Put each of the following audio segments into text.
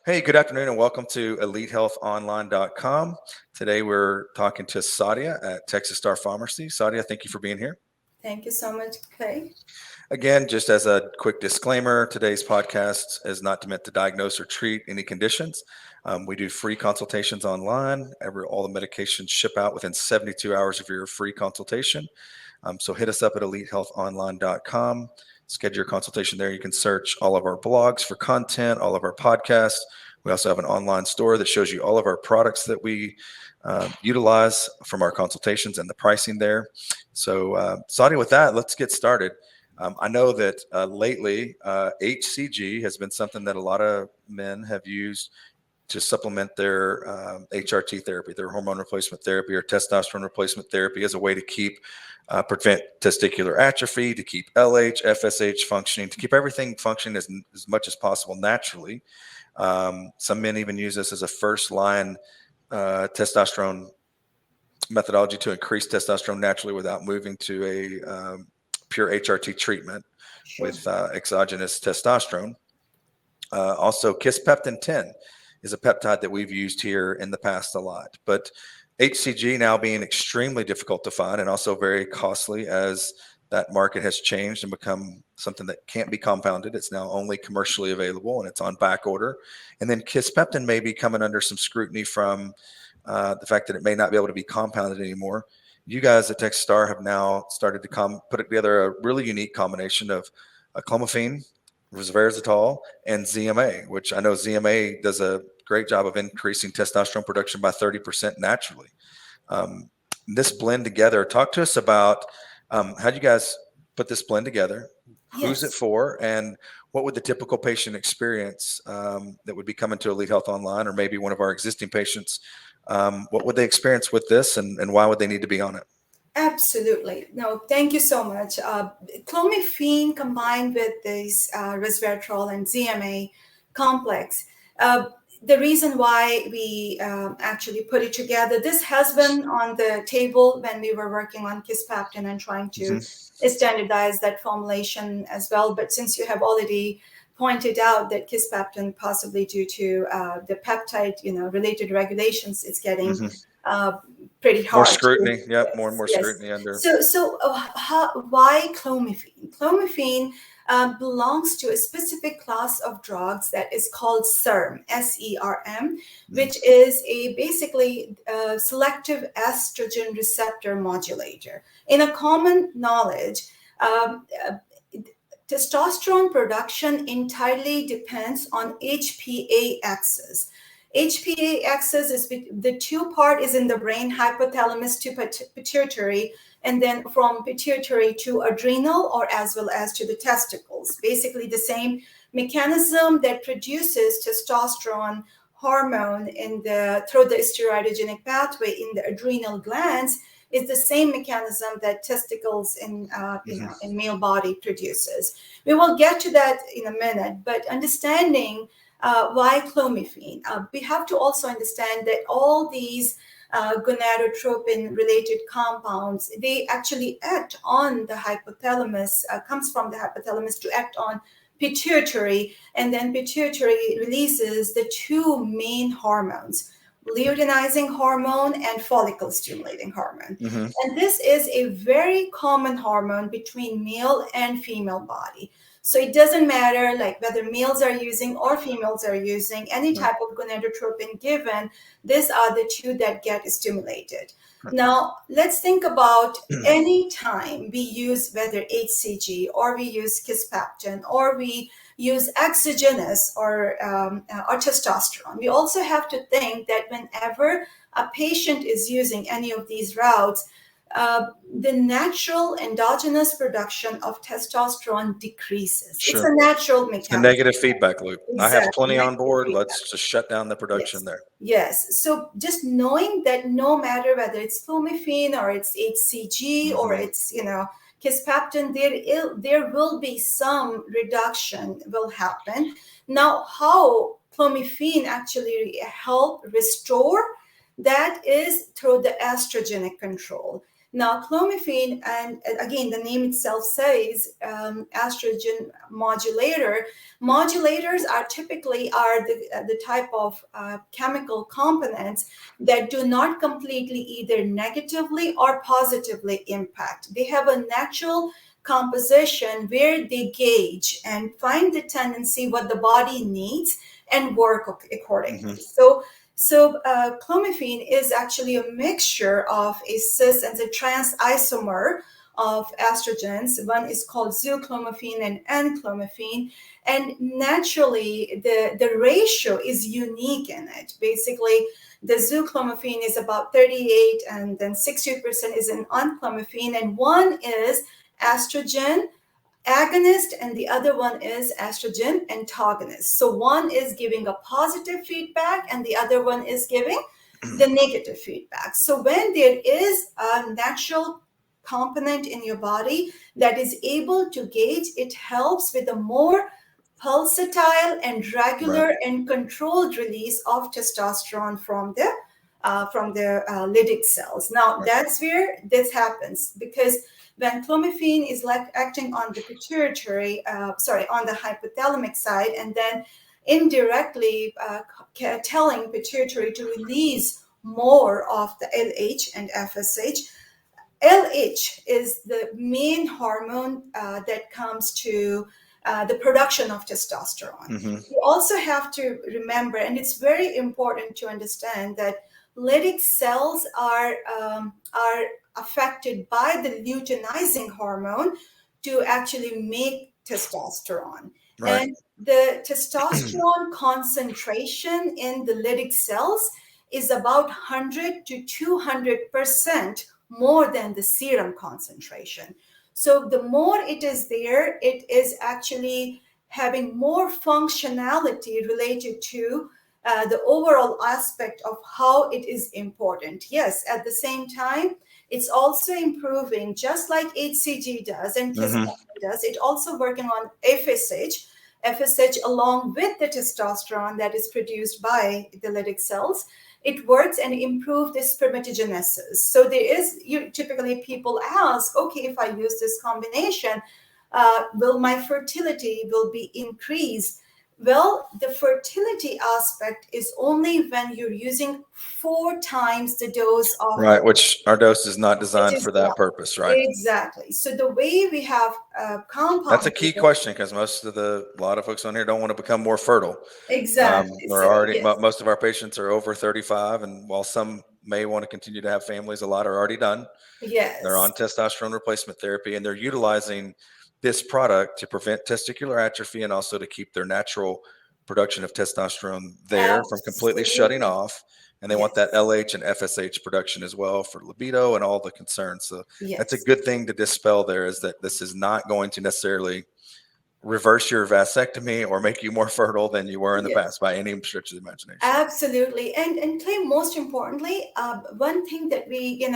Hey, good afternoon and welcome to EliteHealthOnline.com. Today we're talking to Sadia at Texas Star Pharmacy. Sadia, thank you for being here. Thank you so much, Clay. Again, just as a quick disclaimer, today's podcast is not meant to diagnose or treat any conditions. We do free consultations online. All the medications ship out within 72 hours of your free consultation. So hit us up at EliteHealthOnline.com. Schedule your consultation there. You can search all of our blogs for content, all of our podcasts. We also have an online store that shows you all of our products that we utilize from our consultations and the pricing there. So, Sadia, with that, let's get started. I know that lately HCG has been something that a lot of men have used to supplement their HRT therapy, their hormone replacement therapy or testosterone replacement therapy as a way to prevent testicular atrophy, to keep LH, FSH functioning, to keep everything functioning as much as possible naturally. Some men even use this as a first line testosterone methodology to increase testosterone naturally without moving to a pure HRT treatment Sure. with exogenous testosterone. Also, Kisspeptin 10 is a peptide that we've used here in the past a lot, but HCG now being extremely difficult to find and also very costly as that market has changed and become something that can't be compounded. It's now only commercially available and it's on back order. And then Kisspeptin may be coming under some scrutiny from the fact that it may not be able to be compounded anymore. You guys at Texas Star have now started to put together a really unique combination of Clomiphene Resveratrol and ZMA, which I know ZMA does a great job of increasing testosterone production by 30% naturally. This blend together, talk to us about how you guys put this blend together, who's it Yes. for, and what would the typical patient experience that would be coming to Elite Health Online, or maybe one of our existing patients, what would they experience with this and why would they need to be on it? Absolutely. No, thank you so much. Clomiphene combined with this resveratrol and ZMA complex. The reason why we actually put it together, this has been on the table when we were working on Kisspeptin and trying to standardize that formulation as well. But since you have already pointed out that Kisspeptin, possibly due to the peptide, related regulations, it's getting pretty More hard to. scrutiny. Yep. More and Yes, more yes. scrutiny under. Why clomiphene? Clomiphene belongs to a specific class of drugs that is called SERM, SERM, which is a basically selective estrogen receptor modulator. In a common knowledge, testosterone production entirely depends on HPA axis. HPA axis is the two part is in the brain, hypothalamus to pituitary, and then from pituitary to adrenal or as well as to the testicles. Basically the same mechanism that produces testosterone hormone through the steroidogenic pathway in the adrenal glands is the same mechanism that testicles in male body produces. We will get to that in a minute, but understanding why clomiphene? We have to also understand that all these gonadotropin related compounds, they actually act on the hypothalamus, comes from the hypothalamus to act on pituitary, and then pituitary releases the two main hormones, luteinizing hormone and follicle stimulating hormone. And this is a very common hormone between male and female body. So it doesn't matter like whether males are using or females are using any type of gonadotropin given, these are the two that get stimulated. Now, let's think about any time we use whether HCG or we use Kisspeptin or we use exogenous or testosterone. We also have to think that whenever a patient is using any of these routes, the natural endogenous production of testosterone decreases. Sure. It's a natural mechanism. It's a negative feedback loop. Exactly. I have plenty on board. Feedback. Let's just shut down the production there. Yes. So just knowing that no matter whether it's clomiphene or it's HCG or it's, Kisspeptin, there will be some reduction will happen. Now, how clomiphene actually help restore that is through the estrogenic control. Now, clomiphene, and again, the name itself says estrogen modulator. Modulators are typically the type of chemical components that do not completely either negatively or positively impact. They have a natural composition where they gauge and find the tendency what the body needs and work accordingly. So clomiphene is actually a mixture of a cis and a trans isomer of estrogens. One is called zooclomiphene and N-clomiphene. And naturally, the ratio is unique in it. Basically, the zooclomiphene is about 38, and then 60% is in N-clomiphene, and one is estrogen agonist and the other one is estrogen antagonist. So one is giving a positive feedback and the other one is giving the negative feedback. So when there is a natural component in your body that is able to gauge, it helps with a more pulsatile and regular and controlled release of testosterone from the Leydig cells. Now that's where this happens, because when clomiphene is like acting on the pituitary, on the hypothalamic side, and then indirectly telling pituitary to release more of the LH and FSH. LH is the main hormone that comes to the production of testosterone. You also have to remember, and it's very important to understand, that Leydig cells are affected by the luteinizing hormone to actually make testosterone. And the testosterone concentration in the Leydig cells is about 100 to 200% more than the serum concentration. So the more it is there, it is actually having more functionality related to the overall aspect of how it is important. Yes, at the same time, it's also improving, just like HCG does and testosterone does. It also working on FSH along with the testosterone that is produced by the Leydig cells. It works and improves the spermatogenesis. So there is, typically people ask, okay, if I use this combination, will my fertility will be increased? Well, the fertility aspect is only when you're using 4 times the dose of... Right, which our dose is not designed for that purpose, right? Exactly. So the way we have compounds... That's a key question, because a lot of folks on here don't want to become more fertile. Exactly. Most of our patients are over 35, and while some may want to continue to have families, a lot are already done. Yes. They're on testosterone replacement therapy, and they're utilizing this product to prevent testicular atrophy and also to keep their natural production of testosterone there from completely shutting off. And they want that LH and FSH production as well for libido and all the concerns. So that's a good thing to dispel there, is that this is not going to necessarily reverse your vasectomy or make you more fertile than you were in the past by any stretch of the imagination. Absolutely. And Clay, most importantly, one thing that we,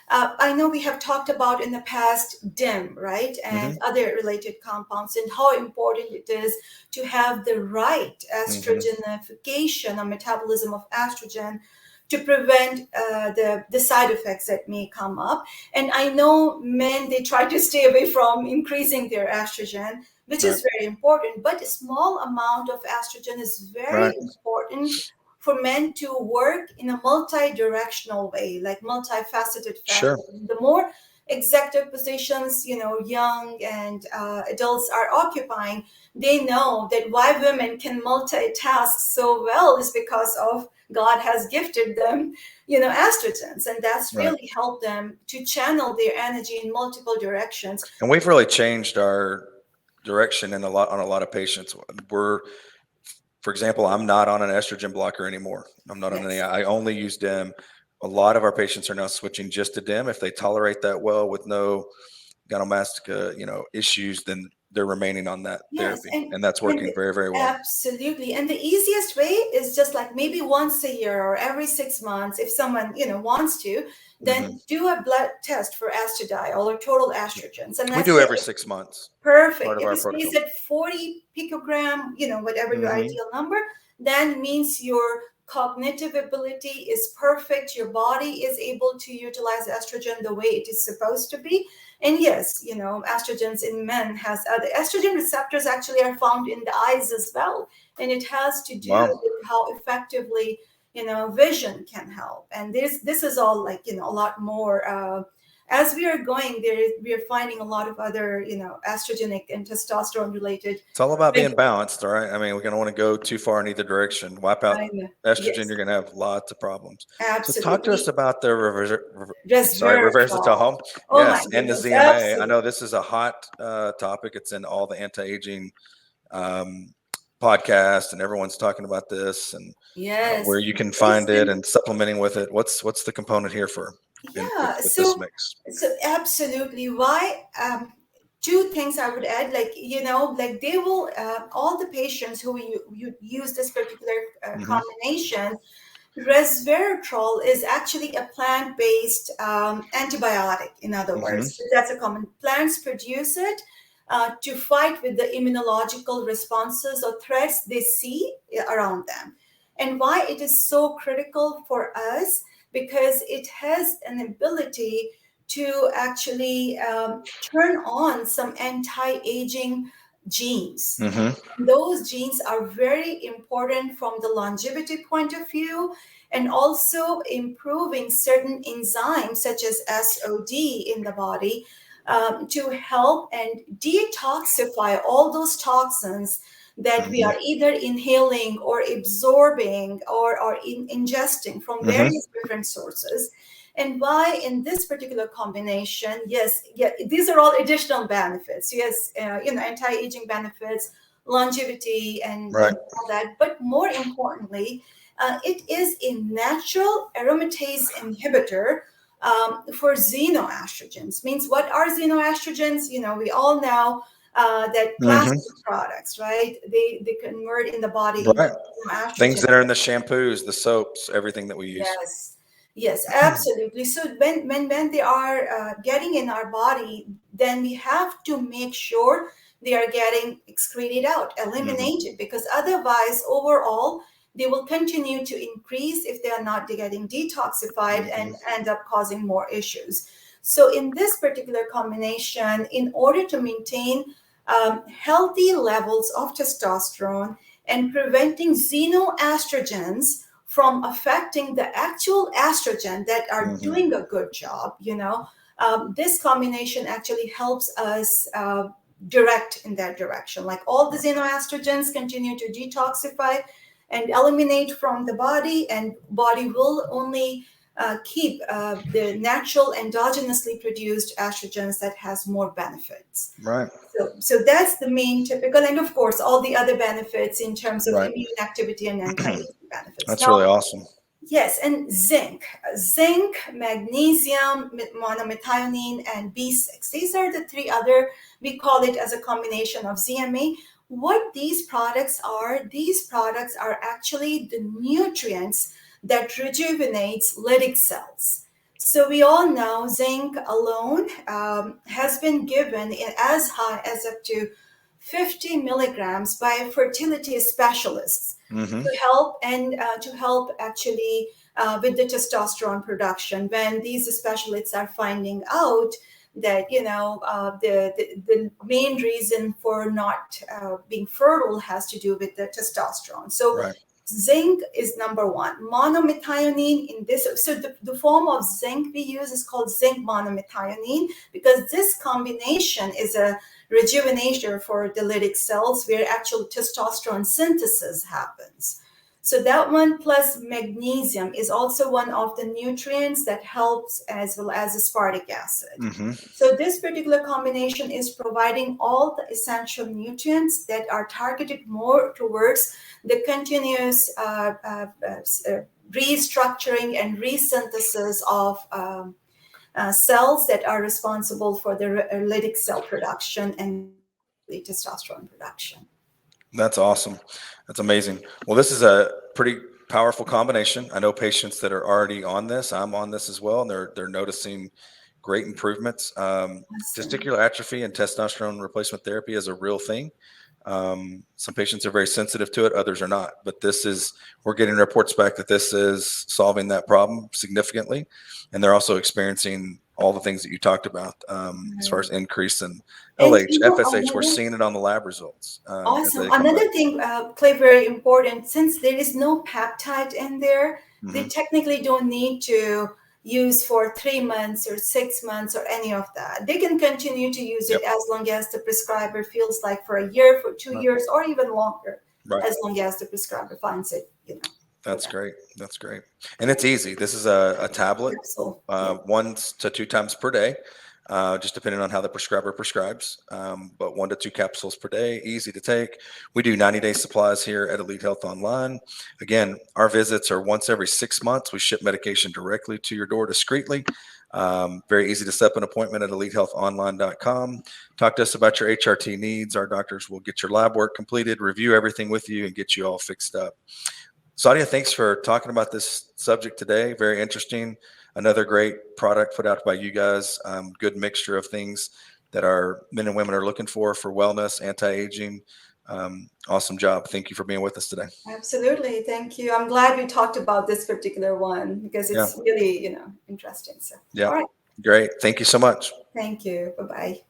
I know we have talked about in the past, DIM, right? And other related compounds, and how important it is to have the right estrogenification or metabolism of estrogen to prevent the side effects that may come up. And I know men, they try to stay away from increasing their estrogen, which is very important, but a small amount of estrogen is very important for men to work in a multi-directional way, like multifaceted fashion. The more executive positions, young and adults are occupying, they know that why women can multitask so well is because of God has gifted them, estrogens, and that's really helped them to channel their energy in multiple directions. And we've really changed our direction on a lot of patients. For example, I'm not on an estrogen blocker anymore. I'm not on any. I only use DIM. A lot of our patients are now switching just to DIM. If they tolerate that well with no gynecomastia, issues, then they're remaining on that therapy, and that's working very, very well. Absolutely. And the easiest way is just like maybe once a year or every 6 months, if someone wants to, then do a blood test for estradiol or total estrogens. And we do every 6 months. Perfect. If it stays at 40 picogram, whatever your ideal number, then means your cognitive ability is perfect. Your body is able to utilize estrogen the way it is supposed to be. And yes, estrogens in men has the estrogen receptors actually are found in the eyes as well. And it has to do Wow. with how effectively, vision can help. And this is all like, a lot more, as we are going there, we are finding a lot of other, estrogenic and testosterone related. It's all about being balanced, all right? I mean, we're going to want to go too far in either direction. Wipe out I know. estrogen, Yes, you're going to have lots of problems. So talk to us absolutely. about the Resveratrol. resveratrol. Oh my Yes, and the goodness, ZMA. I know absolutely. this is a hot topic. It's in all the anti-aging um, podcasts, and everyone's talking about this and Yes. where you can It's find it been, and supplementing with it. What's the component here for yeah. with this So, mix? absolutely. Why? Two things I would add, like, like they will, all the patients who you use this particular Hmm. combination, resveratrol is actually a plant-based antibiotic. In other Hmm. words, that's a common. Plants produce it to fight with the immunological responses or threats they see around them. And why it is so critical for us, because it has an ability to actually turn on some anti-aging genes. Hmm. Those genes are very important from the longevity point of view, and also improving certain enzymes such as SOD in the body, to help and detoxify all those toxins that we Hmm. are either inhaling or absorbing or ingesting from Hmm. various different sources. And why in this particular combination, yes, yeah, these are all additional benefits. Yes, anti-aging benefits, longevity, Right. and all that. But more importantly, it is a natural aromatase inhibitor for xenoestrogens. Means what are xenoestrogens? We all know that Hmm. plastic products, right? They convert in the body into Right. Things xenoestrogen. that are in the shampoos, the soaps, everything that we use. Yes, yes, absolutely. So when they are getting in our body, then we have to make sure they are getting excreted out, Hmm. eliminated, because otherwise, overall, they will continue to increase if they are not getting detoxified Hmm. and end up causing more issues. So in this particular combination, in order to maintain healthy levels of testosterone and preventing xenoestrogens from affecting the actual estrogen that are Hmm. doing a good job, this combination actually helps us direct in that direction. Like all the xenoestrogens continue to detoxify and eliminate from the body, and body will only keep the natural endogenously produced estrogens that has more benefits. Right. So that's the main typical, and of course, all the other benefits in terms of Right. immune activity and anti-aging benefits. That's Now, really awesome. yes, and zinc, magnesium, monomethionine, and B6. These are the three other, we call it as a combination of ZMA. What these products are actually the nutrients that rejuvenates lytic cells. So we all know zinc alone has been given in as high as up to 50 milligrams by fertility specialists Hmm. to help actually with the testosterone production, when these specialists are finding out that the main reason for not being fertile has to do with the testosterone. So Right. zinc is number one. Monomethionine in this, so the form of zinc we use is called zinc monomethionine, because this combination is a rejuvenator for the lytic cells where actual testosterone synthesis happens. So that one plus magnesium is also one of the nutrients that helps, as well as aspartic acid. Hmm. So this particular combination is providing all the essential nutrients that are targeted more towards the continuous restructuring and resynthesis of cells that are responsible for the lytic cell production and testosterone production. That's awesome. That's amazing. Well, this is a pretty powerful combination. I know patients that are already on this. I'm on this as well, and they're noticing great improvements. Awesome. Testicular atrophy and testosterone replacement therapy is a real thing. Some patients are very sensitive to it, others are not. But we're getting reports back that this is solving that problem significantly. And they're also experiencing all the things that you talked about as far as increase in And LH, FSH. We're seeing it on the lab results as awesome. they come Another back. thing, Clay, very important, since there is no peptide in there, they technically don't need to use for 3 months or 6 months or any of that. They can continue to use it as long as the prescriber feels like for a year, for 2 years, or even longer, as long as the prescriber finds it, That's great. That's great. And it's easy. This is a tablet, capsule. 1 to 2 times per day, just depending on how the prescriber prescribes. But 1 to 2 capsules per day, easy to take. We do 90-day supplies here at Elite Health Online. Again, our visits are once every 6 months. We ship medication directly to your door discreetly. Very easy to set up an appointment at elitehealthonline.com. Talk to us about your HRT needs. Our doctors will get your lab work completed, review everything with you, and get you all fixed up. Sadia, thanks for talking about this subject today. Very interesting. Another great product put out by you guys. Good mixture of things that our men and women are looking for wellness, anti-aging. Awesome job. Thank you for being with us today. Absolutely. Thank you. I'm glad we talked about this particular one because it's really, interesting. So, all right. Great. Thank you so much. Thank you. Bye-bye.